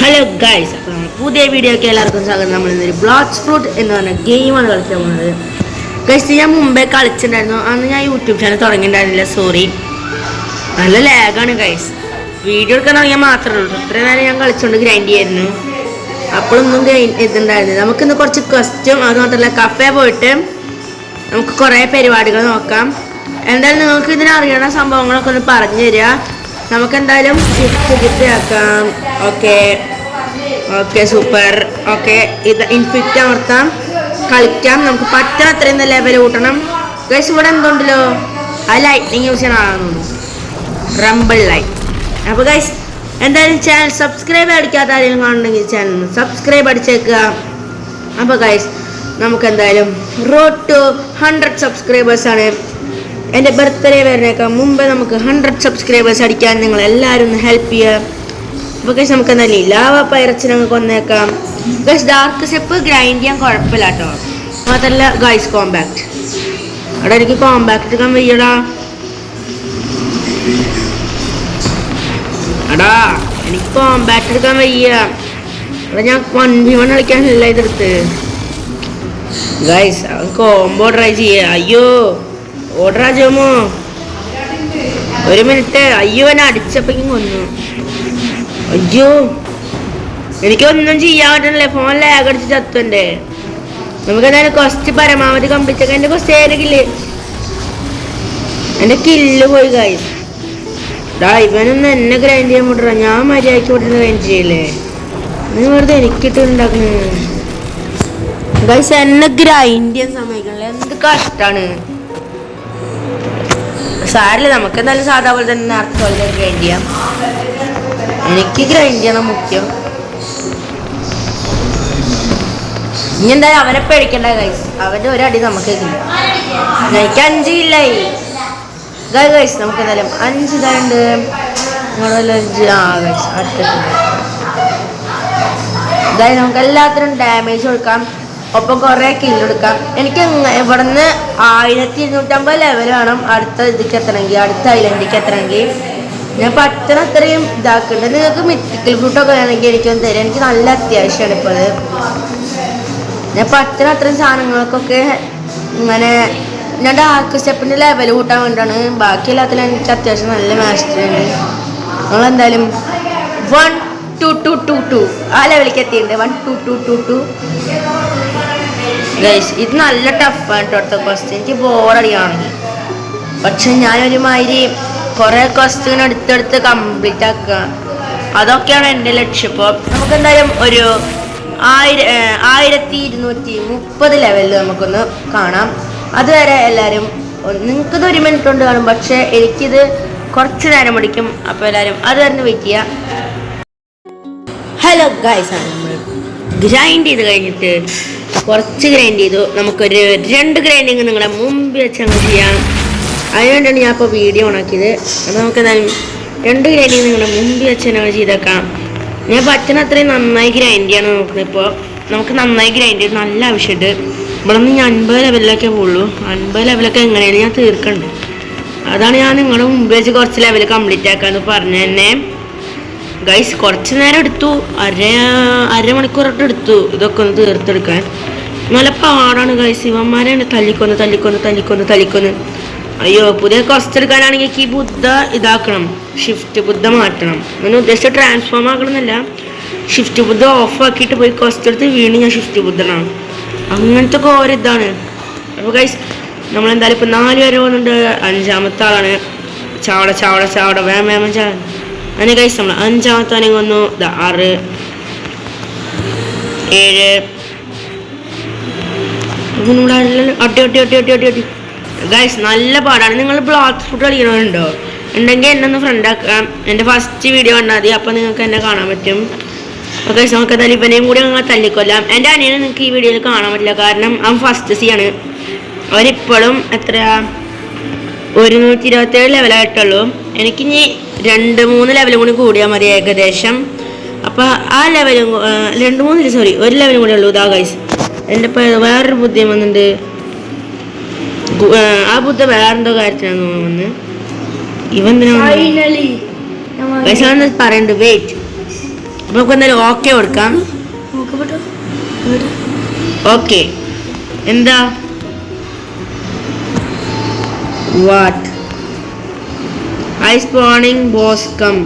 Hello guys, അപ്പോൾ പുതിയ വീഡിയോയ്ക്ക് എല്ലാവർക്കും സ്വാഗതം. നമ്മൾ ഇന്നൊരു ബ്ലോക്സ് ഫ്രൂട്ട് എന്ന് പറഞ്ഞ ഗെയിമാണ് കളിക്കാൻ പോകുന്നത്. ഗൈസ്, ഞാൻ മുമ്പേ കളിച്ചിട്ടുണ്ടായിരുന്നു. അന്ന് ഞാൻ യൂട്യൂബ് ചാനൽ തുടങ്ങിയിട്ടുണ്ടായിരുന്നില്ല, സോറി. നല്ല ലാഗാണ് ഗൈസ്. വീഡിയോ എടുക്കാൻ തുടങ്ങിയാൽ മാത്രമേ ഉള്ളൂ. ഇത്രയും നേരം ഞാൻ കളിച്ചുകൊണ്ട് ഗ്രൈൻഡ് ചെയ്യായിരുന്നു. അപ്പോഴൊന്നും ഇതുണ്ടായിരുന്നില്ല. നമുക്കിന്ന് കുറച്ച് ക്വസ്റ്റ്യൻ, അത് മാത്രമല്ല കഫേ പോയിട്ട് നമുക്ക് കുറേ പരിപാടികൾ നോക്കാം. എന്തായാലും നിങ്ങൾക്ക് ഇതിനറിയണ സംഭവങ്ങളൊക്കെ ഒന്ന് പറഞ്ഞു തരിക. നമുക്കെന്തായാലും ഷിഫ്റ്റ് ആക്കാം. Okay super. ഓക്കെ, ഇത് ഇൻഫിറ്റ് അമർത്താം, കളിക്കാം. നമുക്ക് പറ്റാൻ അത്രയും ലെവൽ കൂട്ടണം. ഗൈസ്, ഇവിടെ എന്തുണ്ടല്ലോ, ആ ലൈറ്റിങ് യൂസ് ചെയ്യണമെന്ന് റംബിൾ ലൈറ്റ്. അപ്പോൾ ഗൈസ്, എന്തായാലും ചാനൽ സബ്സ്ക്രൈബ് അടിക്കാത്ത ആരെങ്കിലും കാണുന്നുണ്ടെങ്കിൽ ചാനൽ സബ്സ്ക്രൈബ് അടിച്ചേക്കുക. അപ്പോൾ ഗൈസ്, നമുക്കെന്തായാലും റോഡ് ടു 100 സബ്സ്ക്രൈബേഴ്സാണ്. എൻ്റെ ബർത്ത്ഡേ വരുന്നേക്കാം മുമ്പേ നമുക്ക് 100 സബ്സ്ക്രൈബേഴ്സ് അടിക്കാൻ നിങ്ങൾ എല്ലാവരും ഒന്ന് ഹെൽപ്പ് ചെയ്യുക. അപ്പോൾ ഗൈസ്, നമുക്ക് എന്തായാലും ലാവ പൈറച്ച് ഞങ്ങൾക്ക് വന്നേക്കാം. ഗൈസ്, ഡാർക്ക് സ്റ്റെപ്പ് ഗ്രൈൻഡ് ചെയ്യാൻ കുഴപ്പമില്ല കേട്ടോ. മാത്രമല്ല ഗൈസ്, കോമ്പാക്ട് അവിടെ എനിക്ക് കോമ്പാക്ട് എടുക്കാൻ വയ്യടാ. എനിക്ക് കോമ്പാക്ട് എടുക്കാൻ വയ്യ. അവിടെ ഞാൻ 1v1 കളിക്കാനല്ല ഇതെടുത്ത്. ഗൈസ്, കോംബോ ട്രൈ ചെയ്യുക. അയ്യോ, ഓർഡറാ ജോമോ, ഒരു മിനിറ്റ്. അയ്യോ, എന്നെ അടിച്ചപ്പോഴേക്കും കൊന്നു. അയ്യോ, എനിക്കൊന്നും ചെയ്യാൻ പറ്റണല്ലേ, ഫോൺ ലാഗ് അടിച്ച് ചത്തുണ്ടേ. നമുക്ക് എന്തായാലും ക്വസ്റ്റ് പരമാവധി കംപ്ലീറ്റ് ആക്കാം. എൻ്റെ ക്വസ്റ്റ് കില്ല്, എൻ്റെ കില്ല് പോയി ഗൈസ്. ഇവനൊന്നും എന്നെ ഗ്രൈൻഡ് ചെയ്യാൻ പറ്റില്ല. ഞാൻ മര്യാദയ്ക്ക് വിട്ടിട്ട് ഗ്രൈൻഡ് ചെയ്യില്ലേ. നീ വെറുതെ എനിക്കിട്ട് ഉണ്ടാക്കുന്നു ഗൈസ്. എന്നെ ഗ്രൈൻഡ് ചെയ്യാൻ സമ്മതിക്കണല്ലേ, എന്ത് കഷ്ടാണ്. സാരില്ല, നമുക്ക് എന്തായാലും സാധാ പോലെ തന്നെ നേരത്തെ പോലെ ഗ്രൈൻഡ് ചെയ്യാം. എനിക്ക് ഗ്രൈൻഡ് ചെയ്യണം മുഖ്യം. ഇനി എന്തായാലും അവനെ പേടിക്കണ്ട ഗൈസ്. അവൻ്റെ ഒരടി നമുക്ക് കില്ല. എനിക്ക് 5 കില്ലായി ഗൈസ്. നമുക്ക് എന്തായാലും 5 ഇതായുണ്ട്. Guys, അടുത്തിട്ടുണ്ട് guys. നമുക്ക് എല്ലാത്തിനും ഡാമേജ് കൊടുക്കാം, ഒപ്പം കുറേ കില്ലെടുക്കാം. എനിക്ക് ഇവിടെ നിന്ന് 1250 ലെവൽ വേണം അടുത്ത ഇതിക്ക് എത്തണമെങ്കിൽ, അടുത്ത ഐലൻഡിലേക്ക് എത്തണമെങ്കിൽ. ഞാൻ പറ്റണ അത്രയും ഇതാക്കുന്നുണ്ട്. നിങ്ങൾക്ക് മിത്തിക്കൽ ഫ്രൂട്ടൊക്കെ വേണമെങ്കിൽ എനിക്കൊന്ന് തരാം. എനിക്ക് നല്ല അത്യാവശ്യമാണ് ഇപ്പോൾ അത്. ഞാൻ പറ്റണ അത്രയും സാധനങ്ങൾക്കൊക്കെ ഇങ്ങനെ ഞാൻ ഡാർക്ക് സ്റ്റെപ്പിൻ്റെ ലെവൽ കൂട്ടാൻ വേണ്ടിയിട്ടാണ്. ബാക്കി എല്ലാത്തിലും എനിക്ക് അത്യാവശ്യം നല്ല മാസ്റ്ററി ഉണ്ട്. നമ്മളെന്തായാലും 1 2 2 2 2 ആ ലെവലിലേക്ക് എത്തിയിട്ടുണ്ട്. 1 2 2 2 2 ഗൈസ്. ഇത് നല്ല ടഫാണ് കേട്ടോ ക്വസ്റ്റ്യൻ. എനിക്ക് ബോറടിയാണെങ്കിൽ. പക്ഷെ ഞാനൊരുമാതിരി കുറേ ക്വസ്റ്റ്യൻ എടുത്തെടുത്ത് കംപ്ലീറ്റ് ആക്കുക, അതൊക്കെയാണ് എൻ്റെ ലക്ഷ്യം. ഇപ്പോൾ നമുക്കെന്തായാലും ഒരു 1230 ലെവലിൽ നമുക്കൊന്ന് കാണാം. അതുവരെ എല്ലാവരും, നിങ്ങൾക്കിത് 1 മിനിറ്റ് കൊണ്ട് കാണും, പക്ഷേ എനിക്കിത് കുറച്ച് നേരം പിടിക്കും. അപ്പോൾ എല്ലാവരും അത് തന്നെ വെയിറ്റ് ചെയ്യുക. ഹലോ ഗൈസ്, നമ്മൾ ഗ്രൈൻഡ് ചെയ്ത് കഴിഞ്ഞിട്ട് കുറച്ച് ഗ്രൈൻഡ് ചെയ്തു. നമുക്കൊരു 2 ഗ്രൈൻഡിങ് നിങ്ങളുടെ മുമ്പിൽ വെച്ച് അങ്ങ് ചെയ്യാം. അതിനുവേണ്ടിയാണ് ഞാൻ ഇപ്പോൾ വീഡിയോ ഓണാക്കിയത്. അപ്പോൾ നമുക്ക് എന്തായാലും 2 ഗ്രൈൻഡിങ് നിങ്ങളുടെ മുമ്പിൽ വെച്ച് തന്നെ ചെയ്തേക്കാം. ഞാൻ പറ്റുന്ന അത്രയും നന്നായി ഗ്രൈൻഡ് ചെയ്യാണ് നോക്കുന്നത്. ഇപ്പോൾ നമുക്ക് നന്നായി ഗ്രൈൻഡ് ചെയ്ത് നല്ല ആവശ്യമുണ്ട്. ഇവിടെ നിന്ന് ഞാൻ 50 ലെവലിലൊക്കെ പോകുള്ളൂ. 50 ലെവലൊക്കെ എങ്ങനെയാണ് ഞാൻ തീർക്കണ്ടത്. അതാണ് ഞാൻ നിങ്ങളുടെ മുമ്പിൽ വെച്ച് കുറച്ച് ലെവൽ കംപ്ലീറ്റ് ആക്കാമെന്ന് പറഞ്ഞു തന്നെ ഗൈസ്. കുറച്ച് നേരം എടുത്തു, അരമണിക്കൂറൊക്കെ എടുത്തു ഇതൊക്കെ ഒന്ന് തീർത്തെടുക്കാൻ. നല്ല പാടാണ് ഗൈസ്. ഇവന്മാരാണ് തല്ലിക്കൊന്ന്. അയ്യോ, പുതിയ ക്വസ്റ്റ് എടുക്കാനാണെങ്കിൽ ഈ ബുദ്ധ ഇതാക്കണം, ഷിഫ്റ്റ് ബുദ്ധ മാറ്റണം. ഞാൻ ഉദ്ദേശിച്ച ട്രാൻസ്ഫോം ആക്കണമെന്നല്ല, ഷിഫ്റ്റ് ബുദ്ധ ഓഫ് ആക്കിയിട്ട് പോയി ക്വസ്റ്റ് എടുത്ത് വീണ്ടും ഞാൻ ഷിഫ്റ്റ് ബുദ്ധനാണ്. അങ്ങനത്തെ ഒക്കെ ഓരോ ഇതാണ്. അപ്പോൾ ഗൈസ്, നമ്മളെന്തായാലും ഇപ്പോൾ 4 പേര് പോകുന്നുണ്ട്. 5ാമത്തെ ആളാണ്. ചാവട വേമ അങ്ങനെ ഗൈസ്. നമ്മൾ 5ാമത്തെ ആണെങ്കിൽ വന്നു. 6 7 അടി ഗൈസ്. നല്ല പാടാണ്. നിങ്ങൾ ബ്ലോക്ക് ഫുഡ് കളിക്കണമുണ്ടോ ഉണ്ടെങ്കിൽ എന്നെ ഒന്ന് ഫ്രണ്ട് ആക്കാം. എൻ്റെ ഫസ്റ്റ് വീഡിയോ കണ്ടാൽ മതി, അപ്പോൾ നിങ്ങൾക്ക് എന്നെ കാണാൻ പറ്റും. ഓക്കെ, നമുക്ക് എന്തായാലും ഇവനെയും കൂടി നിങ്ങൾ തല്ലിക്കൊല്ലാം. എൻ്റെ അനിയനെ നിങ്ങൾക്ക് ഈ വീഡിയോയിൽ കാണാൻ പറ്റില്ല, കാരണം അവൻ ഫസ്റ്റ് ആണ്. അവരിപ്പോഴും എത്രയാ 127 ലെവലായിട്ടുള്ളൂ. എനിക്കിനി 2-3 ലെവലും കൂടി കൂടിയാൽ മതി ഏകദേശം. അപ്പോൾ ആ ലെവലും 2-3 1 ലെവലും കൂടി ഉള്ളൂ. ഇതാ ഗൈസ്, എൻ്റെ ഇപ്പോൾ വേറൊരു ബുദ്ധി വന്നിട്ടുണ്ട്. ആ ബുദ്ധ വേറെന്തോ കാര്യത്തിനാന്ന് തോന്നുന്നു. ഇവൻ പറയണ്ട് വെയിറ്റ്. അപ്പോൾ നമുക്ക് എന്തായാലും ഓക്കെ കൊടുക്കാം. ഓക്കെ എന്താ what I spawning boss come.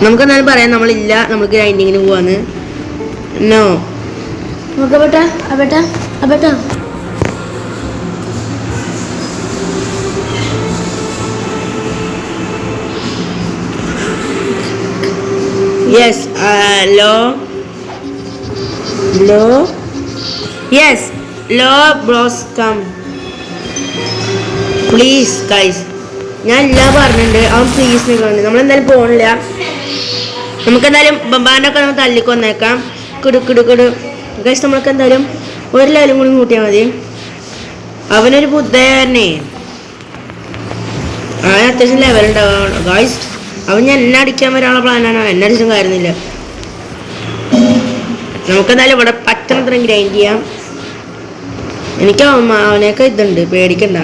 നമുക്ക് എന്തായാലും പറയാം നമ്മളില്ല, നമ്മൾ ഗ്രൈൻഡിങ്ങിന് പോവാന്ന്. No yes yes low bros come please guys. ഞാൻ എല്ലാം പറഞ്ഞിട്ടുണ്ട്, അവൻ പ്ലീസ് നിൽക്കുന്നുണ്ട്. നമ്മളെന്തായാലും പോകണില്ല. നമുക്കെന്തായാലും ബമ്പാനൊക്കെ നമുക്ക് തല്ലിക്കൊന്നേക്കാം. കുടു ഗൈസ്. നമ്മൾക്ക് എന്തായാലും ഒരു ലെവലും കൂടി കൂട്ടിയാൽ മതി. അവനൊരു ബുദ്ധനെ, അവൻ അത്യാവശ്യം ലെവലുണ്ടാവും ഗൈസ്. അവൻ ഞാൻ എന്നെ അടിക്കാൻ വരാനുള്ള പ്ലാനാണ്, എന്നെ അടിച്ചും കാര്യമില്ല. നമുക്കെന്തായാലും ഇവിടെ പറ്റണത്ര ഗ്രൈൻഡ് ചെയ്യാം. എനിക്ക് അവനെയൊക്കെ ഇതുണ്ട്, പേടിക്കണ്ട.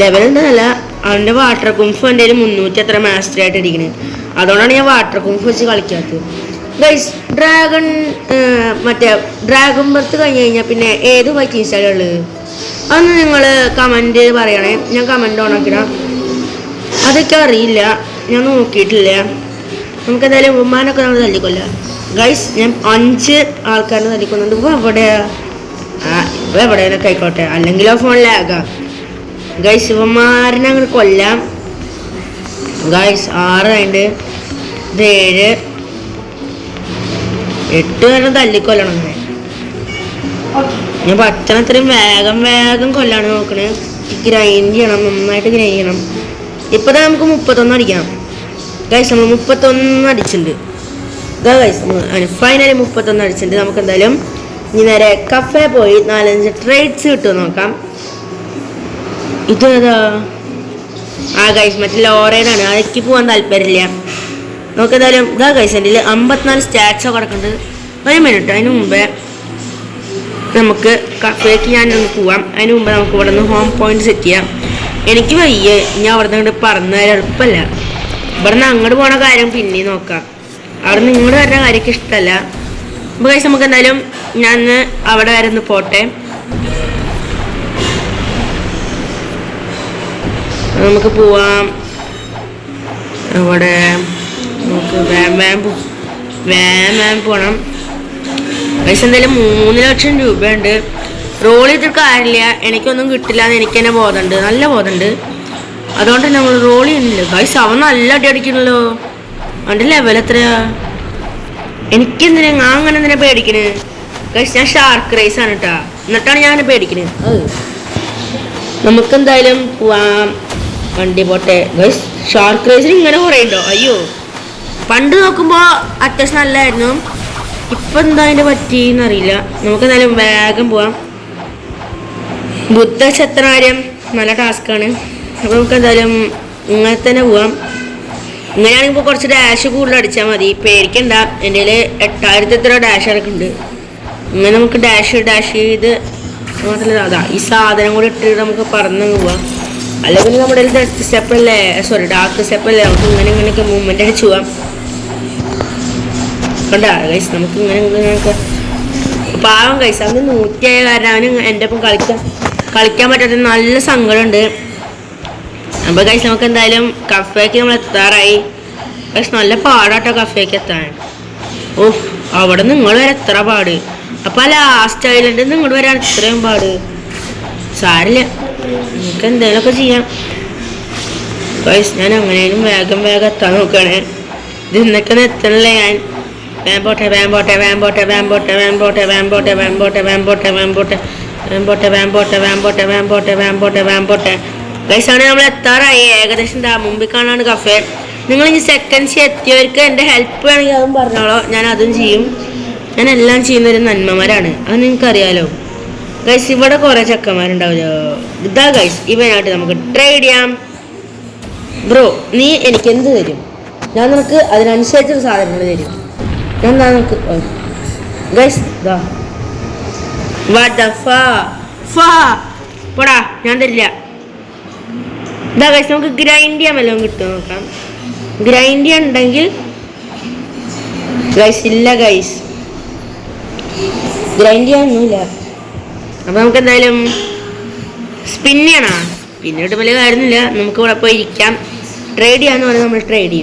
ലെവലുണ്ടെന്നല്ല, അവൻ്റെ വാട്ടർ കുംഫ് എൻ്റെ 300 എത്ര മാസ്റ്റർ ആയിട്ട് ഇരിക്കുന്നത്. അതുകൊണ്ടാണ് ഞാൻ വാട്ടർ കുംഫ് വെച്ച് കളിക്കാത്തത് ഗൈസ്. ഡ്രാഗൺ ബർത്ത് കഴിഞ്ഞ് കഴിഞ്ഞാൽ പിന്നെ ഏത് ഫൈറ്റിംഗ് സ്റ്റൈലുള്ളത് അതൊന്ന് നിങ്ങൾ കമൻറ്റ് പറയണേ. ഞാൻ കമൻറ്റ് ഓണാക്കിടാം. അതൊക്കെ അറിയില്ല, ഞാൻ നോക്കിയിട്ടില്ല. നമുക്കെന്തായാലും ഉമ്മാനൊക്കെ നമ്മൾ തല്ലിക്കൊല്ല ഗൈസ്. ഞാൻ 5 ആൾക്കാരെ തല്ലിക്കൊന്നുണ്ട്. എവിടെയൊക്കെ ആയിക്കോട്ടെ, അല്ലെങ്കിൽ ആ ഫോണിലാകാം ഗൈസ്. ഇവന്മാരനെ അങ്ങനെ കൊല്ലാം ഗൈസ്. 6 ആയിട്ട് 7 8 വരെ തല്ലിക്കൊല്ലണം. അങ്ങനെ ഞാൻ പറ്റണത്രയും വേഗം കൊല്ലാണ് നോക്കണേ. ഗ്രൈൻഡ് ചെയ്യണം, നന്നായിട്ട് ഗ്രൈൻഡ് ചെയ്യണം. ഇപ്പം നമുക്ക് 31 അടിക്കാം ഗൈസ്. നമ്മൾ 31 അടിച്ചിട്ടുണ്ട് ഗൈസ്. ഫൈനലി 31 അടിച്ചിട്ടുണ്ട്. നമുക്ക് എന്തായാലും ഇനി നേരെ കഫേ പോയി 4-5 ട്രേഡ്സ് കിട്ടുമോ നോക്കാം. ഇതേതാ? ഗൈസ് മറ്റേ ലോറേനാണ്. അതൊക്കെ പോകാൻ താല്പര്യമില്ല. നമുക്ക് എന്തായാലും ഗൈസ് എൻ്റെ 54 സ്റ്റാറ്റ്സോ കിടക്കുന്നുണ്ട്. 1 മിനിറ്റ്. അതിന് മുമ്പേ നമുക്ക് കഫേക്ക് ഞാനൊന്ന് പോവാം. അതിന് മുമ്പ് നമുക്ക് ഇവിടെ നിന്ന് ഹോം പോയിന്റ് സെറ്റ് ചെയ്യാം. എനിക്ക് വയ്യ, ഞാൻ അവിടെ നിന്ന് പറഞ്ഞു തരാൻ എളുപ്പമല്ല. ഇവിടെ നിന്ന് അങ്ങോട്ട് പോണ കാര്യം പിന്നെ നോക്കാം. അവിടെ നിന്ന് ഇങ്ങോട്ട് വരുന്ന കാര്യമൊക്കെ ഇഷ്ടമല്ല. അപ്പോൾ ഗൈസ് നമുക്ക് എന്തായാലും ഞാൻ അവിടെ വരെ ഒന്ന് പോട്ടെ. നമുക്ക് പോവാം. അവിടെ നമുക്ക് വേം പോകണം ഗൈസ്. എന്തായാലും 3 ലക്ഷം രൂപയുണ്ട്. റോൾ ചെയ്തിട്ട് കാര്യമില്ല, എനിക്കൊന്നും കിട്ടില്ല എന്ന് എനിക്ക് തന്നെ ബോധമുണ്ട്, നല്ല ബോധമുണ്ട്. അതുകൊണ്ട് നമ്മൾ റോൾ ചെയ്യുന്നില്ല ഗൈസ്. അവൻ നല്ല അടി അടിക്കണല്ലോ. അവൻ്റെ ലെവൽ എത്രയാ? എനിക്കെന്തിനാ ഞാൻ അങ്ങനെ എന്തിനാ പേടിക്കണേ ഗൈസ്? ഞാൻ ഷാർക്ക് റേസ് ആണ് കേട്ടാ, എന്നിട്ടാണ് ഞാൻ അങ്ങനെ പേടിക്കണേ. നമുക്കെന്തായാലും പോവാം. വണ്ടി പോട്ടെ ഗൈസ്. ഷാർക്ക് റേസിൽ ഇങ്ങനെ കുറേ ഉണ്ടോ? അയ്യോ, പണ്ട് നോക്കുമ്പോൾ അത്യാവശ്യം നല്ലതായിരുന്നു. ഇപ്പം എന്താ അതിൻ്റെ പറ്റിയെന്നറിയില്ല. നമുക്കെന്തായാലും വേഗം പോവാം. ബുദ്ധക്ഷത്രകാര്യം നല്ല ടാസ്ക്കാണ്. അപ്പോൾ നമുക്ക് എന്തായാലും ഇങ്ങനെ തന്നെ പോവാം. ഇങ്ങനെയാണെങ്കിൽ ഇപ്പോൾ കുറച്ച് ഡാഷ് കൂടുതൽ അടിച്ചാൽ മതി, പേടിക്കണ്ട. എൻ്റെ കയ്യിൽ 8000 എത്ര ഡാഷ് ഇറക്കുന്നുണ്ട്. ഇങ്ങനെ നമുക്ക് ഡാഷ് ചെയ്ത് മാത്രമല്ല അതാ ഈ സാധനം കൂടി ഇട്ടിട്ട് നമുക്ക് പറന്ന് പോവാം. അല്ലെങ്കിൽ നമ്മുടെ ഡെത്ത് സ്റ്റെപ്പല്ലേ, ഡാർക്ക് സ്റ്റെപ്പല്ലേ, നമുക്ക് ഇങ്ങനെയൊക്കെ മൂവ്മെൻ്റ് അടിച്ച് പോവാം. കണ്ടാ ഗൈസ്, നമുക്ക് ഇങ്ങനെയൊക്കെ പാവം ഗൈസ്. അവന് 100 ആയ കാരണം അവന് എൻ്റെ ഒപ്പം കളിക്കാൻ പറ്റാത്ത നല്ല സങ്കടമുണ്ട്. അപ്പോൾ ഗൈസ് നമുക്ക് എന്തായാലും കഫേക്ക് നമ്മൾ എത്താറായി ഗൈസ്. നല്ല പാടാട്ടോ കഫേക്ക് എത്താൻ. അവിടെ നിങ്ങൾ വരെ എത്ര പാട്. അപ്പോൾ ആ ലാസ്റ്റ് ഐലൻഡിൽ നിന്ന് ഇങ്ങോട്ട് വരാൻ ഇത്രയും പാട്. സാരില്ല, നമുക്ക് എന്തെങ്കിലുമൊക്കെ ചെയ്യാം ഗൈസ്. ഞാൻ അങ്ങനെയും വേഗം എത്താൻ നോക്കുകയാണ്. ഇത് ഇന്നൊക്കെ എത്തണല്ലേ ഞാൻ. വേമ്പോട്ടെ ഗൈസ്. ആണ് നമ്മൾ എത്താറായി ഏകദേശം. മുമ്പിൽ കാണാണ് കഫേ. നിങ്ങൾ ഇനി സെക്കൻഡ്സ് എത്തിയവർക്ക് എൻ്റെ ഹെൽപ്പ് വേണമെങ്കിൽ അതും പറഞ്ഞോളൂ, ഞാൻ അതും ചെയ്യും. ഞാൻ എല്ലാം ചെയ്യുന്നൊരു നന്മമാരാണ്, അത് നിങ്ങൾക്കറിയാലോ ഗൈസ്. ഇവിടെ കുറേ ചെക്കന്മാരുണ്ടാവില്ലോ. ഇതാ ഗൈസ്, ഇവനായിട്ട് നമുക്ക് ട്രേഡ് ചെയ്യാം. ബ്രോ, നീ എനിക്ക് എന്ത് തരും? ഞാൻ നിനക്ക് അതിനനുസരിച്ചൊരു സാധനങ്ങൾ തരും. ഞാൻ നിനക്ക് ഗൈസ് ഇതാ പോടാ, ഞാൻ തരില്ല. ഇതാ ഗൈസ്, നമുക്ക് ഗ്രൈൻഡ് ചെയ്യാൻ വല്ലതും കിട്ടുമോ നോക്കാം. ഗ്രൈൻഡ് ഉണ്ടെങ്കിൽ ഗൈസ് ഇല്ല ഗൈസ്, ഗ്രൈൻഡ് ചെയ്യാനൊന്നുമില്ല. അപ്പം നമുക്ക് എന്തായാലും സ്പിൻ ചെയ്യണം. പിന്നീട് വലിയ കാര്യമൊന്നുമില്ല, നമുക്ക് ഇവിടെ പോയി ഇരിക്കാം. ട്രേഡ് ചെയ്യാന്ന് പറഞ്ഞാൽ നമ്മൾ ട്രേഡ്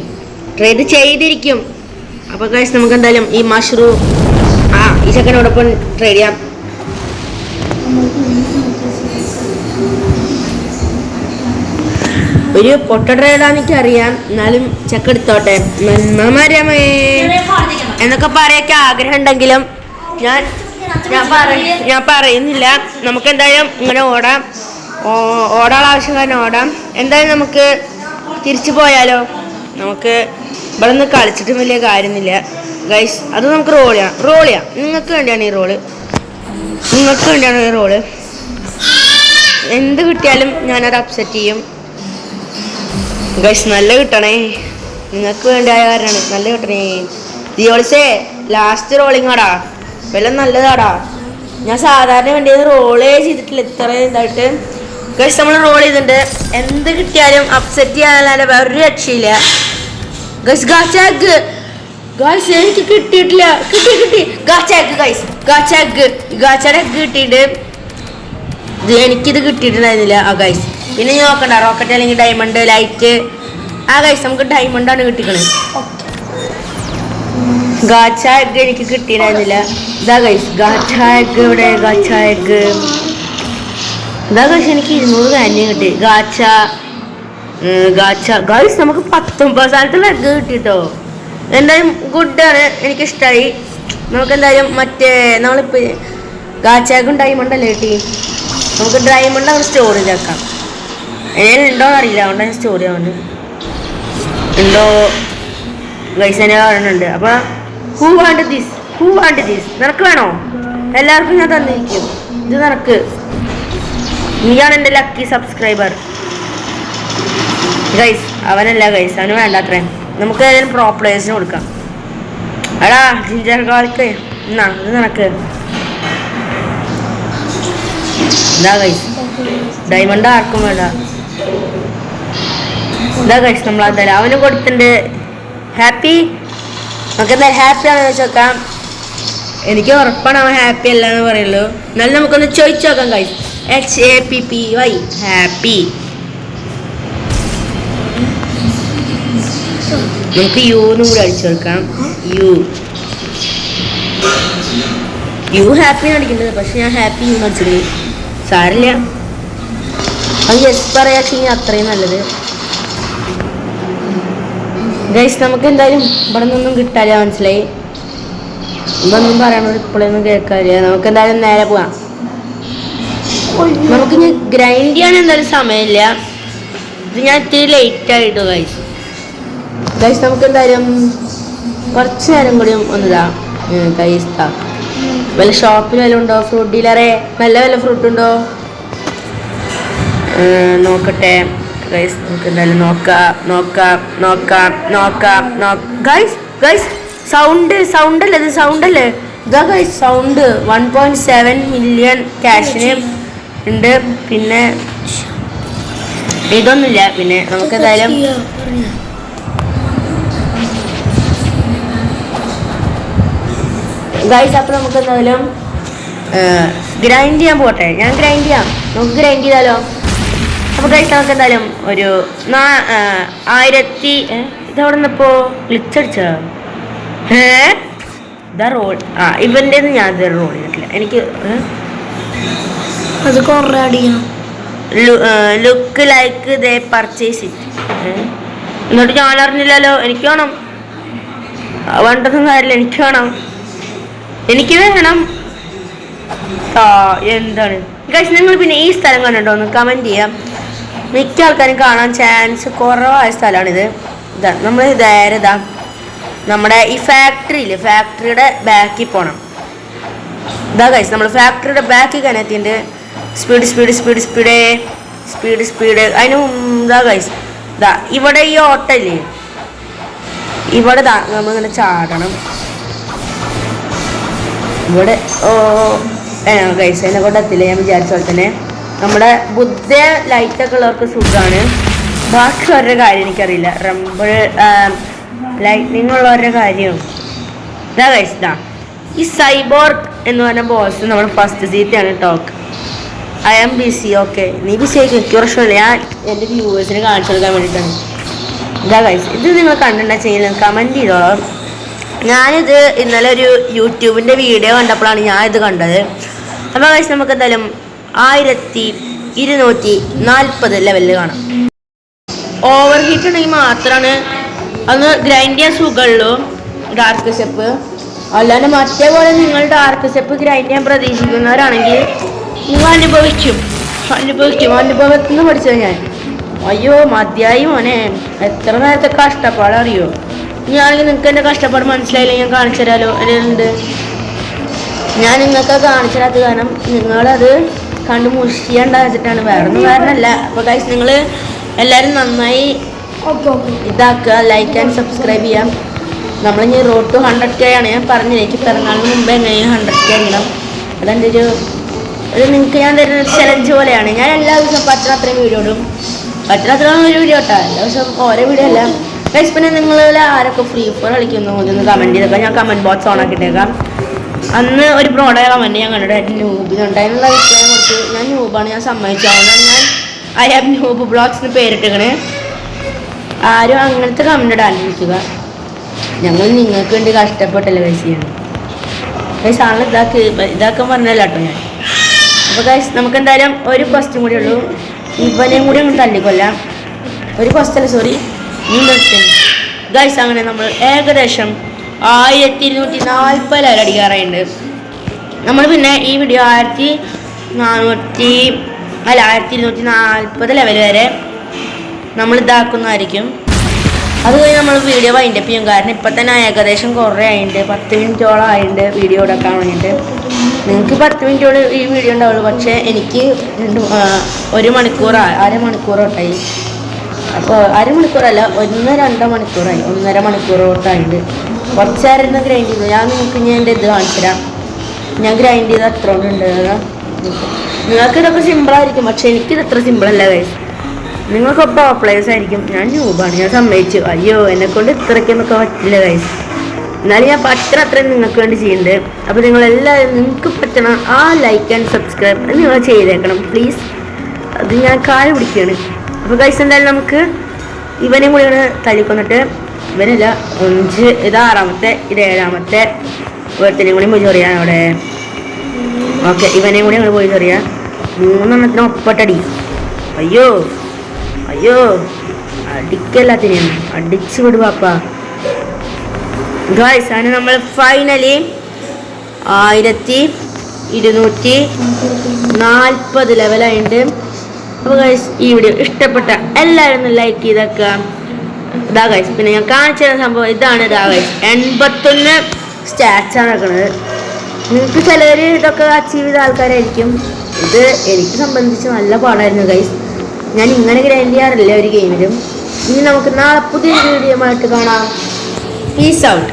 ചെയ്തിരിക്കും. അപ്പോൾ ഗൈസ് നമുക്ക് എന്തായാലും ഈ മഷ്റൂം ഈ ചെക്കനോടൊപ്പം ട്രേഡ് ചെയ്യാം. ഒരു പൊട്ട ട്രേഡാന്ന് എനിക്കറിയാം, എന്നാലും ചെക്ക് എടുത്തോട്ടെ. എന്നൊക്കെ പറയാൻ ആഗ്രഹം ഉണ്ടെങ്കിലും ഞാൻ പറയുന്നില്ല. നമുക്ക് എന്തായാലും ഇങ്ങനെ ഓടാൻ ആവശ്യക്കാരൻ ഓടാം. എന്തായാലും നമുക്ക് തിരിച്ചു പോയാലോ? നമുക്ക് ഇവിടെ നിന്ന് കളിച്ചിട്ട് വലിയ കാര്യമൊന്നുമില്ല ഗൈസ്. അത് നമുക്ക് റോൾ ചെയ്യാം. നിങ്ങൾക്ക് വേണ്ടിയാണ് ഈ റോള്. എന്ത് കിട്ടിയാലും ഞാനത് അപ്സെറ്റ് ചെയ്യും ഗൈസ്. നല്ല കിട്ടണേ, നിങ്ങൾക്ക് വേണ്ടിയായ കാരണമാണ്. നല്ല കിട്ടണേ ദിയോളിസേ. ലാസ്റ്റ് റോളിങ് ആടാ, വല്ലതും നല്ലതാടാ. ഞാൻ സാധാരണ വേണ്ടിയത് റോളേ ചെയ്തിട്ടില്ല ഇത്രയും ഇതായിട്ട് ഗൈസ്. നമ്മൾ റോൾ ചെയ്തിട്ടുണ്ട്. എന്ത് കിട്ടിയാലും അപ്സെറ്റ് ചെയ്യാനല്ലാതെ വേറൊരു രക്ഷയില്ല ഗൈസ്. ഗായ്സ് എനിക്ക് കിട്ടിയിട്ടില്ല. കിട്ടി ഗാച്ചയുടെ എഗ് കിട്ടിയിട്ട് എനിക്കിത് കിട്ടിയിട്ടുണ്ടായിരുന്നില്ല ഗൈസ്. പിന്നെ നോക്കണ്ട, റോക്കറ്റ് അല്ലെങ്കിൽ ഡയമണ്ട് ലൈറ്റ്. ഗൈസ് നമുക്ക് ഡയമണ്ടാണ് കിട്ടിക്കണത്. ഗാച്ച എഗ് എനിക്ക് കിട്ടിയിട്ടുണ്ടായിരുന്നില്ല. ഇതാ ഗൈസ് ഗാച്ച എഗ്. ഇവിടെ ഗാച്ച എഗ് ഇതാ ഗൈസ്. എനിക്ക് 200 കാര്യം കിട്ടി. ഗാച്ച ഗൈസ് നമുക്ക് 19 സ്ഥലത്തുള്ള എഗ് കിട്ടിട്ടോ. എന്തായാലും ഗുഡാണ്, എനിക്കിഷ്ടമായി. നമുക്ക് എന്തായാലും നമ്മളിപ്പോൾ ഗാച്ചാക്കും ഡയമണ്ടല്ലേ കിട്ടി. നമുക്ക് ഡയമണ്ട് അങ്ങനെ സ്റ്റോർ ചെയ്തേക്കാം. ഉണ്ടോയെന്ന് അറിയില്ല, അതുകൊണ്ട് സ്റ്റോർ ചെയ്യാൻ ഉണ്ടോ ഗൈസ് തന്നെ പറയുന്നുണ്ട്. അപ്പോൾ ഹൂ വാണ്ട് ദിസ് നിനക്ക് വേണോ? എല്ലാവർക്കും ഞാൻ തന്നിരിക്കും. ഇത് നിനക്ക്, നീയാണ് എൻ്റെ ലക്കി സബ്സ്ക്രൈബർ ഗൈസ്. അവനല്ല ഗൈസ്, അവന് വേണ്ടാത്രേ. നമുക്ക് ഏതെങ്കിലും പ്രോ പ്ലേയേഴ്സിന് കൊടുക്കാം. എടാ ജിഞ്ചർ ഗാർക്ക് എന്നാ ഇത് നിനക്ക്. ഇതാ ഗൈസ് ഡയമണ്ട് ആർക്കും വേണ്ട. ഇതാ ഗൈസ് നമ്മൾ എന്തായാലും അവന് കൊടുത്തിട്ടുണ്ട്. ഹാപ്പി. നമുക്ക് എന്തായാലും ഹാപ്പി ആണെന്ന് വെച്ച് നോക്കാം. എനിക്ക് ഉറപ്പാണ് അവൻ ഹാപ്പി അല്ല എന്ന് പറയുള്ളൂ. എന്നാലും നമുക്കൊന്ന് ചോദിച്ചു നോക്കാം ഗൈസ്. HAPPY happy. നമുക്ക് യുന്നും കൂടി അടിച്ചു കൊടുക്കാം. യു ഹാപ്പിയാണ് അടിക്കേണ്ടത്, പക്ഷെ ഞാൻ ഹാപ്പി യു അടിച്ചത് സാരില്ല. അത് യെസ് പറയാച്ചെങ്കിൽ അത്രയും നല്ലത് ഗൈസ്. നമുക്ക് എന്തായാലും ഇവിടെ നിന്നൊന്നും കിട്ടാല്ല, മനസ്സിലായി. ഇതൊന്നും പറയണത് ഇപ്പോഴൊന്നും കേൾക്കാറില്ല. നമുക്ക് എന്തായാലും നേരെ പോവാം. നമുക്കിനി ഗ്രൈൻഡ് ചെയ്യാൻ എന്തായാലും സമയമില്ല. ഇത് ഞാൻ ഇത്തിരി ലേറ്റ് ആയിട്ടോ ഗൈസ്. നമുക്ക് എന്തായാലും കുറച്ച് നേരം കൂടി ഒന്നിതാ ഗൈസ്. വല്ല ഷോപ്പിൽ വല്ല ഉണ്ടോ? ഫ്രൂട്ട് ഡീലറെ നല്ല വല്ല ഫ്രൂട്ട് ഉണ്ടോ നോക്കട്ടെ ഗൈസ്. നമുക്ക് എന്തായാലും നോക്കാം. ഗൈസ് സൗണ്ട് അല്ലേ? ഇത് സൗണ്ട് അല്ലേ? ഇതാ ഗൈസ് സൗണ്ട്. 1.7 മില്യൺ ക്യാഷിന് ഉണ്ട്. പിന്നെ ഇതൊന്നുമില്ല. പിന്നെ നമുക്ക് എന്തായാലും ഗൈസ് അപ്പോൾ നമുക്ക് എന്തായാലും ഗ്രൈൻഡ് ചെയ്യാൻ പോട്ടെ. ഞാൻ ഗ്രൈൻഡ് ചെയ്യാം. നമുക്ക് ഗ്രൈൻഡ് ചെയ്താലോ? അപ്പോൾ ഗൈസ് നമുക്ക് എന്തായാലും ഒരു 1000 ഇതവിടെ നിന്നിപ്പോൾ ക്ലിച്ച് അടിച്ചോ? ഇതാ റോൾ. ഇവൻ്റെ ഞാൻ ഇതുവരെ റോൾ ചെയ്തിട്ടില്ല. എനിക്ക് അത് കുറേ അടിക്കണം. Look like they purchase it. എന്നിട്ട് ഞാൻ അറിഞ്ഞില്ലല്ലോ. എനിക്ക് വേണം. വേണ്ടതും കാര്യമില്ല, എനിക്ക് വേണം. എന്താണ് ഗൈസ്, നിങ്ങൾ പിന്നെ ഈ സ്ഥലം കണ്ടിട്ടുണ്ടോ? ഒന്ന് കമൻറ്റ് ചെയ്യാം. മിക്ക ആൾക്കാരും കാണാൻ ചാൻസ് കുറവായ സ്ഥലമാണിത്. ഇതാ നമ്മൾ നേരെ ഇതാ നമ്മുടെ ഈ ഫാക്ടറിയുടെ ബാക്കിൽ പോകണം. ഇതാ ഗൈസ് നമ്മൾ ഫാക്ടറിയുടെ ബാക്കിൽ കയറ്റിണ്ട്. സ്പീഡ് അതിന് ഇതാ ഗൈസ്. ഇതാ ഇവിടെ ഈ ഓട്ടല്ലേ, ഇവിടെ നമ്മളിങ്ങനെ ചാടണം. ഇവിടെ ഗൈസ് എന്നെ കൊണ്ട് എത്തില്ല. ഞാൻ വിചാരിച്ച പോലെ തന്നെ നമ്മുടെ ബുദ്ധ ലൈറ്റൊക്കെ ഉള്ളവർക്ക് സുഖമാണ്. ബാക്കി ഓരോ കാര്യം എനിക്കറിയില്ല. റംബിൾ ലൈറ്റ്നിങ് ഉള്ളവരുടെ കാര്യം ഇതാ കഴിച്ചതാ. ഈ സൈബോർഗ് എന്ന് പറഞ്ഞ ബോസ് നമ്മുടെ ഫസ്റ്റ് സീറ്റാണ് talk. I am busy. Okay, നീ ബിസി ആയിരിക്കും, എനിക്ക് പ്രശ്നമില്ല. ഞാൻ എൻ്റെ വ്യൂവേഴ്സിന് കാണിച്ചു കൊടുക്കാൻ വേണ്ടിയിട്ടാണ്. ഇതാ കഴിച്ച് ഇത് നിങ്ങൾ കണ്ടിട്ടുണ്ടെങ്കിൽ കമൻറ്റ് ചെയ്തോളാം. ഞാനിത് ഇന്നലെ ഒരു യൂട്യൂബിൻ്റെ വീഡിയോ കണ്ടപ്പോഴാണ് ഞാൻ ഇത് കണ്ടത്. അപ്പോൾ കഴിച്ച് നമുക്ക് എന്തായാലും 1240 ലെവലിൽ കാണാം. ഓവർ ഹീറ്റ് ഉണ്ടെങ്കിൽ മാത്രമാണ് അന്ന് ഗ്രൈൻഡ് ചെയ്യാൻ സുഖമുള്ളൂ ഡാർക്ക് സ്റ്റെപ്പ്. അല്ലാണ്ട് മറ്റേ പോലെ നിങ്ങൾ ഡാർക്ക് സ്റ്റെപ്പ് ഗ്രൈൻഡ് ചെയ്യാൻ പ്രതീക്ഷിക്കുന്നവരാണെങ്കിൽ നിങ്ങൾ അനുഭവത്തിൽ നിന്ന് പഠിച്ചത് ഞാൻ. അയ്യോ മതിയായി മോനെ, എത്ര നേരത്തെ കഷ്ടപ്പാടറിയോ. ഞാനെങ്കിൽ നിങ്ങൾക്ക് എൻ്റെ കഷ്ടപ്പാട് മനസ്സിലായില്ല, ഞാൻ കാണിച്ചു തരാമല്ലോ. ഉണ്ട്, ഞാൻ നിങ്ങൾക്ക് കാണിച്ചു തരാത്ത കാരണം നിങ്ങളത് കണ്ട് മുഷിയുണ്ടാച്ചിട്ടാണ്, വേറെ ഒന്നും കാരണമല്ല. അപ്പോൾ ഗൈസ് നിങ്ങൾ എല്ലാവരും നന്നായി ഇതാക്കുക, ലൈക്ക് ആൻഡ് സബ്സ്ക്രൈബ് ചെയ്യാം. നമ്മളിനി റോഡ് ടു 100K ആണ്. ഞാൻ പറഞ്ഞില്ല, എനിക്ക് പിറന്നാളിന് മുമ്പ് എങ്ങനെയും 100K ആകണം. അതെൻ്റെ ഒരു നിങ്ങൾക്ക് ഞാൻ തരുന്ന ചലഞ്ച് പോലെയാണ്. ഞാൻ എല്ലാ ദിവസവും പറ്റാത്രയും വീഡിയോ ഇടും. പറ്റാത്രയും ഒരു വീഡിയോ ഇട്ടാ എല്ലാ ദിവസവും ഓരോ വീഡിയോ അല്ല ഗൈസ്. പിന്നെ നിങ്ങൾ ആരൊക്കെ ഫ്രീ ഫയർ കളിക്കുന്നു ഒന്ന് കമൻറ്റ് ചെയ്തേക്കാം. ഞാൻ കമൻറ്റ് ബോക്സ് ഓൺ ആക്കിയിട്ടേക്കാം. അന്ന് ഒരു ബ്രോഡായ കമൻറ്റ് ഞാൻ കണ്ടിട്ട് ന്യൂബിനുണ്ടായിരുന്നുള്ള അഭിപ്രായം കൊടുത്തു. ഞാൻ ന്യൂബാണ്, ഞാൻ സമ്മതിച്ചു. അതുകൊണ്ടാണ് ഞാൻ ഐ ഹാവ് ന്യൂബ് ബ്ലോഗ്സിന് പേരിട്ടിക്കണേ. ആരും അങ്ങനത്തെ കമൻറ്റ് ഇടാണ്ടിരിക്കുക. ഞങ്ങൾ നിങ്ങൾക്ക് വേണ്ടി കഷ്ടപ്പെട്ടല്ലേ ഗൈസ് ചെയ്യണം. ഗൈസ് ആളെ ഇതാക്കാൻ പറഞ്ഞല്ലോ കേട്ടോ ഞാൻ. അപ്പോൾ ഗൈസ് നമുക്ക് എന്തായാലും ഒരു ക്വസ്റ്റ്യൻ കൂടി ഉള്ളൂ. ഇവനെയും കൂടി അങ്ങ് തല്ലിക്കൊല്ലാം. ഒരു ക്വസ്റ്റ്യൻ സോറി ഗൈസ്. അങ്ങനെ നമ്മൾ ഏകദേശം 1240 ലെവൽ അടിക്കാറായിട്ടുണ്ട്. നമ്മൾ പിന്നെ ഈ വീഡിയോ 1240 ലെവൽ വരെ നമ്മൾ ഇതാക്കുന്നതായിരിക്കും. അത് കഴിഞ്ഞ് നമ്മൾ വീഡിയോ വൈൻഡപ്പ് ചെയ്യും. കാരണം ഇപ്പം തന്നെ ഏകദേശം കുറേ ആയിട്ടുണ്ട്, 10 മിനിറ്റോളം ആയിട്ടുണ്ട് വീഡിയോ എടുക്കാൻ വേണ്ടിയിട്ട്. നിങ്ങൾക്ക് 10 മിനിറ്റോട് ഈ വീഡിയോ ഉണ്ടാവുള്ളൂ, പക്ഷേ എനിക്ക് 1 മണിക്കൂർ അരമണിക്കൂറോട്ടായി. അപ്പോൾ അരമണിക്കൂറല്ല, 1-2 മണിക്കൂറായി, 1.5 മണിക്കൂറോട്ടായിട്ടുണ്ട്. കുറച്ച് നേരം ഇരുന്ന് ഗ്രൈൻഡ് ചെയ്തു. ഞാൻ നിങ്ങൾക്ക് ഞാൻ എൻ്റെ ഇത് കാണിച്ചു തരാം. ഞാൻ ഗ്രൈൻഡ് ചെയ്ത് അത്ര ഉണ്ട്. നിങ്ങൾക്ക് ഇതൊക്കെ സിമ്പിളായിരിക്കും, പക്ഷേ എനിക്കിത് അത്ര സിമ്പിളല്ല ഗൈസ്. നിങ്ങൾക്കൊപ്പം പ്ലേസ് ആയിരിക്കും. ഞാൻ ന്യൂബാണ്, ഞാൻ സമ്മതിച്ചു. അയ്യോ എന്നെക്കൊണ്ട് ഇത്രയ്ക്കൊന്നൊക്കെ പറ്റില്ല ഗൈസ്. എന്നാലും ഞാൻ അത്രയും നിങ്ങൾക്ക് വേണ്ടി ചെയ്യുന്നുണ്ട്. അപ്പോൾ നിങ്ങളെല്ലാവരും നിങ്ങൾക്ക് പറ്റണ ആ ലൈക്ക് ആൻഡ് സബ്സ്ക്രൈബ് നിങ്ങൾ ചെയ്തേക്കണം പ്ലീസ്. അത് ഞാൻ കാല് പിടിക്കുകയാണ്. അപ്പോൾ ഗൈസ് എന്തായാലും നമുക്ക് ഇവനെയും കൂടി തല്ലിക്കൊന്നിട്ട്, ഇവനല്ല 5 ഇത് 6-മത്തെ ഇത് 7-മത്തെ ഒരുത്തിനെയും കൂടി പോയി ചൊറിയാൻ അവിടെ. ഓക്കെ, ഇവനെയും കൂടി അങ്ങോട്ട് പോയി ചൊറിയാം. 3 ഒപ്പട്ടടി. അയ്യോ അടിക്കല്ലാത്തിനെയും അടിച്ചു വിടുവാപ്പാ ഗൈസ്. ആണ് നമ്മൾ ഫൈനലി 1240 ലെവലായിട്ട്. അപ്പോൾ ഗൈസ് ഈ വീഡിയോ ഇഷ്ടപ്പെട്ട എല്ലാവരും ഒന്ന് ലൈക്ക് ചെയ്തേക്കുക. ഇതാ ഗൈസ്, പിന്നെ ഞാൻ കാണിച്ചു തരുന്ന സംഭവം ഇതാണ്. ഇതാ ഗൈസ് 81 സ്റ്റാറ്റ്സാണ് നടക്കുന്നത്. നിങ്ങൾക്ക് ചിലർ ഇതൊക്കെ അച്ചീവ് ചെയ്ത ആൾക്കാരായിരിക്കും. ഇത് എനിക്ക് സംബന്ധിച്ച് നല്ല പാടായിരുന്നു ഗൈസ്. ഞാൻ ഇങ്ങനെ ഗ്രൈൻഡ് ചെയ്യാറില്ല ഒരു ഗെയിമിലും. ഇനി നമുക്ക് നാളെ പുതിയൊരു വീഡിയോ ആയിട്ട് കാണാം. Peace out.